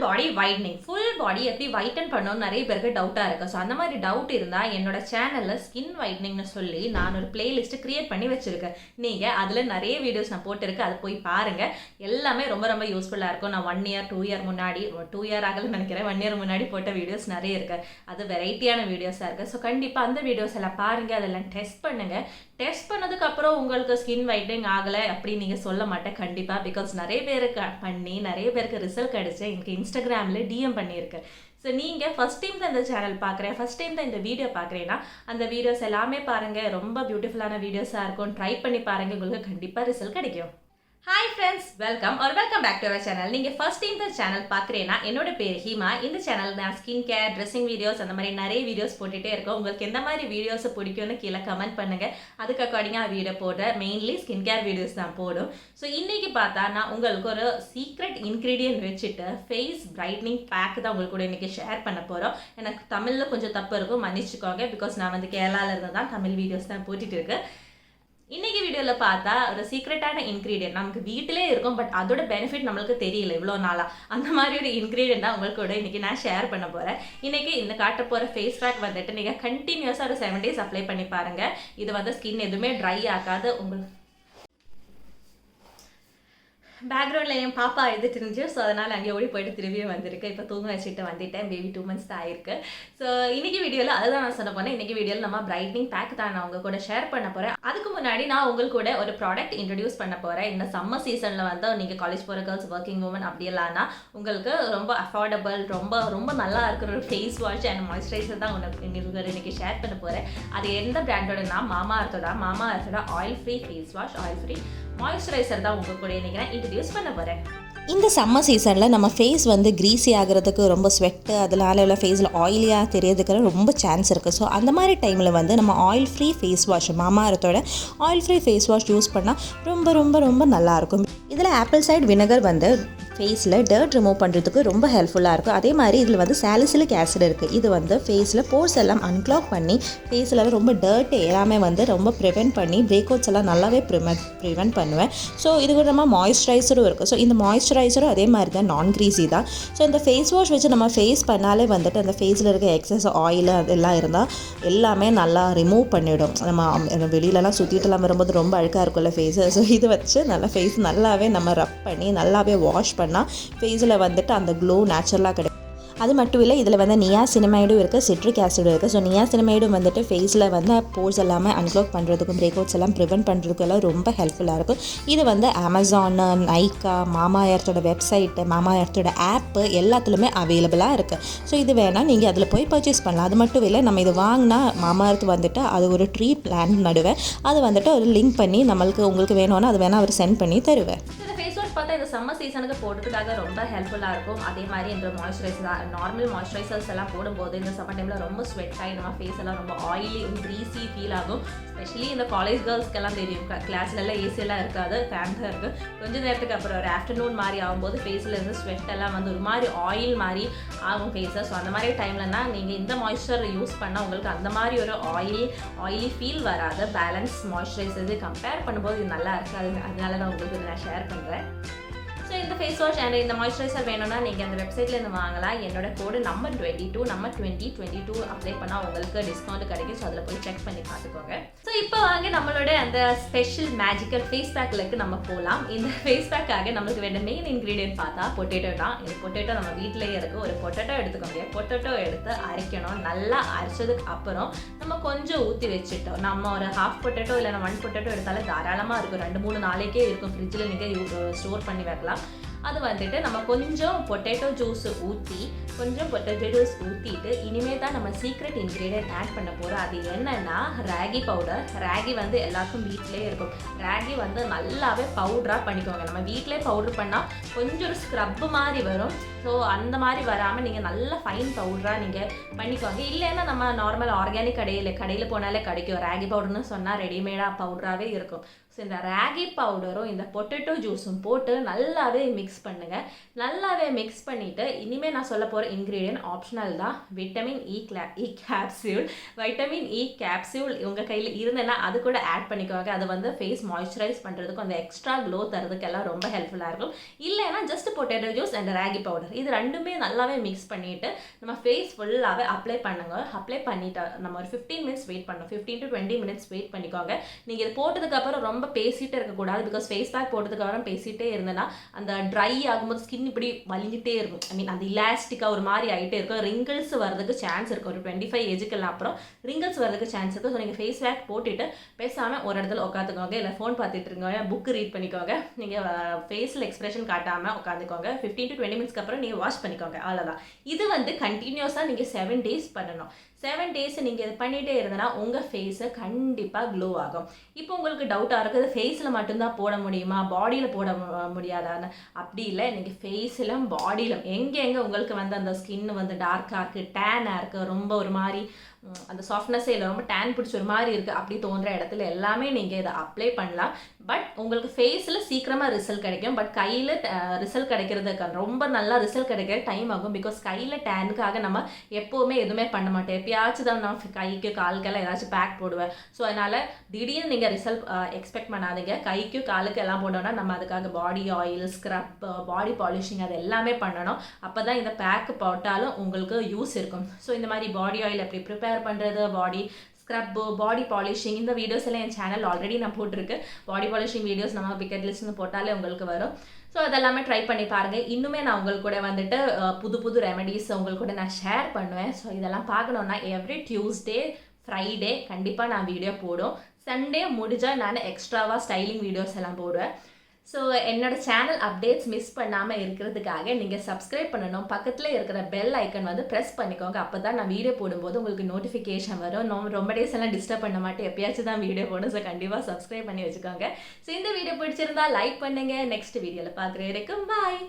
பாடி whitening. Full body எப்படி whiten பண்ணணும்னு நிறைய பேருக்கு டவுட்டாக இருக்குது. ஸோ அந்த மாதிரி டவுட் இருந்தால் என்னோட சேனலில் ஸ்கின் வைட்னிங்னு சொல்லி நான் ஒரு பிளேலிஸ்ட்டு க்ரியேட் பண்ணி வச்சுருக்கேன். நீங்கள் அதில் நிறைய வீடியோஸ் நான் போட்டிருக்கேன், அதை போய் பாருங்கள். எல்லாமே ரொம்ப ரொம்ப யூஸ்ஃபுல்லாக இருக்கும். நான் 1 இயர் 2 இயர் முன்னாடி 2 இயர் ஆகலன்னு நினைக்கிறேன், 1 இயர் முன்னாடி போட்ட வீடியோஸ் நிறைய இருக்குது. அது வெரைட்டியான வீடியோஸாக இருக்குது. ஸோ கண்டிப்பாக அந்த வீடியோஸ் எல்லாம் பாருங்கள், அதெல்லாம் டெஸ்ட் பண்ணுங்கள். டெஸ்ட் பண்ணதுக்கப்புறம் உங்களுக்கு ஸ்கின் வைட்னிங் ஆகலை அப்படின்னு நீங்கள் சொல்ல மாட்டேன் கண்டிப்பாக. பிகாஸ் நிறைய பேருக்கு பண்ணி நிறைய பேருக்கு ரிசல்ட் கிடச்சி எனக்கு இன்ஸ்டாகிராமில் டிஎம் பண்ணியிருக்கேன். ஸோ நீங்கள் ஃபஸ்ட் டைம் தான் இந்த சேனல் பார்க்குறேன், ஃபஸ்ட் டைம் தான் இந்த வீடியோ பார்க்குறேன்னா அந்த வீடியோஸ் எல்லாமே பாருங்கள். ரொம்ப பியூட்டிஃபுல்லான வீடியோஸாக இருக்கும். ட்ரை பண்ணி பாருங்கள், உங்களுக்கு கண்டிப்பாக ரிசல்ட் கிடைக்கும். Hi friends, welcome back to our channel. நீங்கள் ஃபர்ஸ்ட் டைம் இந்த சேனல் பார்க்குறேன்னா என்னோட பேர் ஹீமா. இந்த சேனல் நான் ஸ்கின் கேர், ட்ரெஸ்ஸிங் வீடியோஸ் அந்த மாதிரி நிறைய வீடியோஸ் போட்டுகிட்டே இருக்கோம். உங்களுக்கு எந்த மாதிரி வீடியோஸை பிடிக்கும்னு கீழே கமெண்ட் பண்ணுங்கள். அதுக்கு அக்கார்டிங்காக வீடியோ போடுறேன். மெயின்லி ஸ்கின் கேர் வீடியோஸ் தான் போடும். ஸோ இன்றைக்கி பார்த்தா நான் உங்களுக்கு ஒரு சீக்ரெட் இன்க்ரீடியன்ட் வச்சுட்டு ஃபேஸ் பிரைட்னிங் பேக் தான் உங்களுக்கு கூட இன்றைக்கி ஷேர் பண்ண போகிறோம். எனக்கு தமிழில் கொஞ்சம் தப்பு இருக்கும், மன்னிச்சுக்கோங்க. பிகாஸ் நான் வந்து கேரளாவில் இருந்து தான் தமிழ் வீடியோஸ் தான் போட்டுட்டு இருக்கேன். இன்றைக்கி வீடியோவில் பார்த்தா ஒரு சீக்ரெட்டான இன்க்ரீடியன்ட் நமக்கு வீட்டிலே இருக்கும், பட் அதோட பெனிஃபிட் நம்மளுக்கு தெரியல இவ்வளோ நாளாக. அந்த மாதிரி ஒரு இன்க்ரீடியன்ட் தான் உங்களுக்கு கூட இன்றைக்கி நான் ஷேர் பண்ண போகிறேன். இன்றைக்கி இந்த காட்ட போகிற ஃபேஸ் பேக் வந்துட்டு நீங்கள் கண்டினியூஸாக ஒரு 7 days அப்ளை பண்ணி பாருங்கள். இது வந்து ஸ்கின் எதுவுமே ட்ரை ஆகாது. உங்களுக்கு பேக்ரவுண்டில் என் பாப்பா எழுதிட்டு இருந்துச்சு, ஸோ அதனால் அங்கே ஓடி போயிட்டு திரும்பியே வந்திருக்கு. இப்போ தூங்க வச்சுட்டு வந்துட்டேன். பேபி 2 months தான் ஆயிருக்கு. ஸோ இன்றைக்கி வீடியோவில் அதுதான் நான் சொல்ல போனேன். இன்றைக்கி வீடியோவில் நம்ம பிரைட்னிங் பேக் தான் நான் உங்கள் கூட ஷேர் பண்ண போகிறேன். அதுக்கு முன்னாடி நான் உங்களுக்கு கூட ஒரு ப்ராடக்ட் இன்ட்ரடியூஸ் பண்ண போகிறேன். இந்த சம்மர் சீசனில் வந்து நீங்கள் காலேஜ் போகிற கேர்ள்ஸ், ஒர்க்கிங் உமன் அப்படியெல்லாம்னா உங்களுக்கு ரொம்ப அஃபோர்டபுள், ரொம்ப ரொம்ப நல்லா இருக்கிற ஒரு ஃபேஸ் வாஷ் அண்ட் மாய்ஸ்சரைசர் தான் உங்களுக்கு இன்றைக்கி ஷேர் பண்ண போகிறேன். அது எந்த பிராண்டோடனா மாமாஅர்த்தோட oil free face wash, oil free moisturiser தான் உங்கள் கூட இன்றைக்கி நான் இன்ட்ரடியூஸ் பண்ண போகிறேன். இந்த சம்மர் சீசனில் நம்ம ஃபேஸ் வந்து க்ரீஸி ஆகிறதுக்கு, ரொம்ப ஸ்வெட்டு அதனால உள்ள ஃபேஸில் ஆயிலியாக தெரியறதுக்கு ரொம்ப சான்ஸ் இருக்குது. ஸோ அந்த மாதிரி டைமில் வந்து நம்ம ஆயில் ஃப்ரீ ஃபேஸ் வாஷ், மாமாஅர்த்தோட oil free face wash use பண்ணால் ரொம்ப ரொம்ப ரொம்ப நல்லாயிருக்கும். இதில் ஆப்பிள் சைடு வினகர் வந்து ஃபேஸில் டர்ட் ரிமூவ் பண்ணுறதுக்கு ரொம்ப ஹெல்ப்ஃபுல்லாக இருக்கும். அதே மாதிரி இதில் வந்து சாலிசிலிக் ஆசிட் இருக்குது. இது வந்து ஃபேஸில் போர்ஸ் எல்லாம் அன்க்ளாக் பண்ணி ஃபேஸில் ரொம்ப டர்ட் எல்லாமே வந்து ரொம்ப ப்ரிவென்ட் பண்ணி பிரேக் அவுட்ஸ் எல்லாம் நல்லாவே ப்ரிவென்ட் பண்ணுவேன். ஸோ இது கூட நம்ம மாய்ஸ்சரைசரும் இருக்குது. ஸோ இந்த மாய்ஸ்சரைசரும் அதே மாதிரி தான் நான் க்ரீஸி தான். ஸோ இந்த ஃபேஸ் வாஷ் வச்சு நம்ம ஃபேஸ் பண்ணாலே வந்துட்டு அந்த ஃபேஸில் இருக்க எக்ஸஸ் ஆயில் அதெல்லாம் இருந்தால் எல்லாமே நல்லா ரிமூவ் பண்ணிவிடும். நம்ம வெளியிலலாம் சுற்றிட்டுலாம் வரும்போது ரொம்ப அழுக்காக இருக்கும்ல ஃபேஸு. ஸோ இது வச்சு நல்லா ஃபேஸ் நல்லாவே நம்ம ரப் பண்ணி நல்லாவே வாஷ் பண்ணால் ஃபேஸில் வந்துட்டு அந்த க்ளோ நேச்சுரலாக கிடைக்கும். அது மட்டும் இல்லை, இதில் வந்து நியாசினமைடும் இருக்குது, சிட்ரிக் ஆசிடும் இருக்குது. ஸோ நியாசினமைடும் வந்துட்டு ஃபேஸில் வந்து போர்ஸ் எல்லாமே அன்க்ளாக் பண்ணுறதுக்கும் பிரேக் அவுட்ஸ் எல்லாம் ப்ரிவென்ட் பண்ணுறதுக்கும் எல்லாம் ரொம்ப ஹெல்ப்ஃபுல்லாக இருக்கும். இது வந்து அமேசான், நைக்கா, மாமாஅர்த்தோட வெப்சைட்டு, மாமாஅர்த்தோட ஆப்பு எல்லாத்துலேயுமே அவைலபிளாக இருக்குது. ஸோ இது வேணால் நீங்கள் அதில் போய் பர்ச்சேஸ் பண்ணலாம். அது மட்டும் இல்லை, நம்ம இது வாங்கினா மாமாஅர்த் வந்துட்டு அது ஒரு ட்ரீ பிளான் நடுவேன். அது வந்துட்டு ஒரு லிங்க் பண்ணி உங்களுக்கு வேணும்னா அது வேணால் அவர் சென்ட் பண்ணி தருவேன். பார்த்தா இந்த சம்மர் சீசனுக்கு போடுறதுக்காக ரொம்ப ஹெல்ப்ஃபுல்லாக இருக்கும். அதே மாதிரி இந்த மாய்ஸ்சரைசர், நார்மல் மாய்ஸ்சரைசர்ஸ் எல்லாம் போடும்போது இந்த சம்மர் டைமில் ரொம்ப ஸ்வெட் ஆகி நம்ம ஃபேஸ் எல்லாம் ரொம்ப ஆயிலி, க்ரீஸி ஃபீல் ஆகும். ஸ்பெஷலி இந்த காலேஜ் கேர்ள்ஸ்க்கெல்லாம் தெரியும், கிளாஸ்லலாம் ஏசியெல்லாம் இருக்காது, ஃபேன் தான் இருக்குது. கொஞ்சம் நேரத்துக்கு அப்புறம் ஒரு ஆஃப்டர்நூன் மாதிரி ஆகும்போது ஃபேஸில் இருந்து ஸ்வெட் எல்லாம் வந்து ஒரு மாதிரி ஆயில் மாதிரி ஆகும் ஃபேஸை. ஸோ அந்த மாதிரி டைம்லனா நீங்கள் இந்த மாய்ஸ்சர் யூஸ் பண்ணால் உங்களுக்கு அந்த மாதிரி ஒரு ஆயிலி ஃபீல் வராது. பேலன்ஸ் மாய்ஸ்சரைசர் கம்பேர் பண்ணும்போது இது நல்லா இருக்காது. அதனால தான் உங்களுக்கு நான் ஷேர் பண்ணுறேன். ஸோ இந்த ஃபேஸ் வாஷ் அண்ட் இந்த மாய்ஸ்சரைசர் வேணும்னா நீங்கள் அந்த வெப்சைட்லேருந்து வாங்கலாம். என்னோட கோடு நம்பர் 2022 அப்ளை பண்ணால் உங்களுக்கு டிஸ்கவுண்ட் கிடைக்கும். ஸோ அதில் போய் செக் பண்ணி பார்த்துக்கோங்க. ஸோ இப்போ வாங்க நம்மளோட அந்த ஸ்பெஷல் மேஜிக்கல் ஃபேஸ் பேக்கிலுக்கு நம்ம போகலாம். இந்த ஃபேஸ் பேக்காக நம்மளுக்கு வேண்டிய மெயின் இன்க்ரீடியன்ட் பார்த்தா பொட்டேட்டோ தான். இந்த பொட்டேட்டோ நம்ம வீட்டிலேயே இருக்குது. ஒரு பொட்டேட்டோ எடுத்துக்கோங்க. பொட்டேட்டோ எடுத்து அரைக்கணும். நல்லா அரைச்சதுக்கு அப்புறம் நம்ம கொஞ்சம் ஊற்றி வச்சுட்டோம். நம்ம ஒரு ஹாஃப் பொட்டேட்டோ இல்லைனா 1 பொட்டேட்டோ எடுத்தாலே தாராளமாக இருக்கும். 2-3 நாளைக்கே இருக்கும். ஃப்ரிட்ஜில் நீங்கள் ஸ்டோர் பண்ணி வைக்கலாம். அது வந்துட்டு நம்ம கொஞ்சம் பொட்டேட்டோ ஜூஸ் ஊற்றிட்டு இனிமேல் தான் நம்ம சீக்ரெட் இன்க்ரீடியன்ட் ஆட் பண்ண போகிறோம். அது என்னன்னா ராகி பவுடர். ராகி வந்து எல்லாருக்கும் வீட்டிலே இருக்கும். ராகி வந்து நல்லாவே பவுடராக பண்ணிக்கோங்க. நம்ம வீட்டிலே பவுடர் பண்ணால் கொஞ்சம் ஒரு ஸ்க்ரப்பு மாதிரி வரும். ஸோ அந்த மாதிரி வராமல் நீங்கள் நல்ல ஃபைன் பவுடராக நீங்கள் பண்ணிக்கோங்க. இல்லைன்னா நம்ம நார்மல் ஆர்கானிக் கடையில் போனாலே கிடைக்கும். ராகி பவுடர்னு சொன்னால் ரெடிமேடாக பவுடராகவே இருக்கும். ஸோ இந்த ராகி பவுடரும் இந்த பொட்டேட்டோ ஜூஸும் போட்டு நல்லாவே மிக்ஸ் பண்ணுங்கள். நல்லாவே மிக்ஸ் பண்ணிவிட்டு இனிமேல் நான் சொல்ல போகிற இன்க்ரீடியன்ட் ஆப்ஷனல் தான். Vitamin E capsule. Vitamin E capsule உங்கள் கையில் இருந்தேன்னா அது கூட ஆட் பண்ணிக்கோங்க. அது வந்து ஃபேஸ் மாய்ஸ்சரைஸ் பண்ணுறதுக்கும் அந்த எக்ஸ்ட்ரா க்ளோ தரதுக்கெல்லாம் ரொம்ப ஹெல்ப்ஃபுல்லாக இருக்கும். இல்லைன்னா just potato juice and ragi powder இது ரெண்டுமே நல்லாவே மிக்ஸ் பண்ணிவிட்டு நம்ம ஃபேஸ் ஃபுல்லாகவே அப்ளை பண்ணுங்க. அப்ளை பண்ணிவிட்டு நம்ம ஒரு 15 மினிட்ஸ் வெயிட் பண்ணணும். 15 to 20 மினிட்ஸ் வெயிட் பண்ணிக்கோங்க. நீங்கள் இது போட்டதுக்கப்புறம் ரொம்ப பேசிகிட்டே இருக்கக்கூடாது. பிகாஸ் ஃபேஸ் பேக் போட்டதுக்கப்புறம் பேசிகிட்டே இருந்தேன்னா அந்த ட்ரை ஆகும்போது ஸ்கின் இப்படி வலிங்கிட்டே இருக்கும். ஐ மீன் அந்த இலாஸ்டிக்காக ஒரு மாதிரி ஆகிட்டே இருக்கும். ரிங்கிள்ஸ் வரதுக்கு சான்ஸ் இருக்கும். ஒரு 25 ஏஜுக்கெல்லாம் அப்புறம் ரிங்கிள்ஸ் வரதுக்கு சான்ஸ் இருக்குது. ஸோ நீங்கள் ஃபேஸ் பேக் போட்டுட்டு பேசாமல் ஒரு இடத்துல உட்காந்துக்கோங்க. இல்லை ஃபோன் பார்த்துட்டு இருக்கோங்க, புக்கு ரீட் பண்ணிக்கோங்க. நீங்கள் ஃபேஸில் எக்ஸ்பிரஷன் காட்டாமல் உட்காந்துக்கோங்க. 15 to 20 மினிட்ஸ்க்கு அப்புறம் நீங்கள் வாஷ் பண்ணிக்கோங்க. அவ்வளோதான். இது வந்து கண்டினியூஸாக நீங்கள் 7 டேஸ் பண்ணணும். 7 டேஸ் நீங்கள் இது பண்ணிகிட்டே இருந்தனா உங்கள் ஃபேஸை கண்டிப்பாக க்ளோ ஆகும். இப்போ உங்களுக்கு டவுட்டாக இருக்குது ஃபேஸில் மட்டும்தான் போட முடியுமா, பாடியில் போட முடியாதான்னு. அப்படி இல்லை, நீங்கள் ஃபேஸிலும் பாடியிலும் எங்கே உங்களுக்கு வந்து அந்த ஸ்கின் வந்து டார்க்காக இருக்குது, டேனாக இருக்குது, ரொம்ப ஒரு மாதிரி அந்த சாஃப்ட்னஸே இல்லை, ரொம்ப டேன் பிடிச்ச ஒரு மாதிரி இருக்குது, அப்படி தோன்ற இடத்துல எல்லாமே நீங்கள் இதை அப்ளை பண்ணலாம். பட் உங்களுக்கு ஃபேஸில் சீக்கிரமாக ரிசல்ட் கிடைக்கும். பட் கையில் ரிசல்ட் கிடைக்கிறதுக்கு ரொம்ப நல்லா ரிசல்ட் கிடைக்கிற டைம் ஆகும். பிகாஸ் கையில் டேனுக்காக நம்ம எப்போவுமே எதுவுமே பண்ண மாட்டோம். எப்பயாச்சும் தான் நம்ம கைக்கு காலுக்கெல்லாம் ஏதாச்சும் பேக் போடுவேன். ஸோ அதனால் திடீர்னு நீங்கள் ரிசல்ட் எக்ஸ்பெக்ட் பண்ணாதீங்க. கைக்கு காலுக்கு எல்லாம் போட்டோம்னா நம்ம அதுக்காக பாடி ஆயில், ஸ்க்ரப், பாடி பாலிஷிங் அது எல்லாமே பண்ணணும். அப்போ தான் இந்த பேக்கு போட்டாலும் உங்களுக்கு யூஸ் இருக்கும். ஸோ இந்த மாதிரி பாடி ஆயில் எப்படி ப்ரிப்பேர் பண்ணுறது, பாடி ஸ்க்ரப்பு, பாடி பாலிஷிங் இந்த வீடியோஸ் எல்லாம் என் சேனல் ஆல்ரெடி நான் போட்டிருக்கு. பாடி பாலிஷிங் வீடியோஸ் நம்ம பிக்கெட் லிஸ்ட்னு போட்டாலே உங்களுக்கு வரும். ஸோ அதெல்லாமே ட்ரை பண்ணி பாருங்கள். இன்னுமே நான் உங்களுக்கு கூட வந்துட்டு புது ரெமெடிஸ் உங்களுக்கு கூட நான் ஷேர் பண்ணுவேன். ஸோ இதெல்லாம் பார்க்கணுன்னா எவ்ரி டியூஸ்டே, ஃப்ரைடே கண்டிப்பாக நான் வீடியோ போடும். சண்டே முடிஞ்சால் நான் எக்ஸ்ட்ராவாக ஸ்டைலிங் வீடியோஸ் எல்லாம் போடுவேன். ஸோ என்னோடய சேனல் அப்டேட்ஸ் மிஸ் பண்ணாமல் இருக்கிறதுக்காக நீங்கள் சப்ஸ்கிரைப் பண்ணணும். பக்கத்தில் இருக்கிற பெல் ஐக்கன் வந்து ப்ரெஸ் பண்ணிக்கோங்க. அப்போ தான் நான் வீடியோ போடும்போது உங்களுக்கு நோட்டிஃபிகேஷன் வரும். ரொம்ப டேஸ் எல்லாம் டிஸ்டர்ப் பண்ண மாட்டேன், எப்பயாச்சும் தான் வீடியோ போடும். ஸோ கண்டிப்பாக சப்ஸ்கிரைப் பண்ணி வச்சுக்கோங்க. ஸோ இந்த வீடியோ பிடிச்சிருந்தா லைக் பண்ணுங்கள். நெக்ஸ்ட் வீடியோவில் பார்க்குற வரைக்கும் பாய்.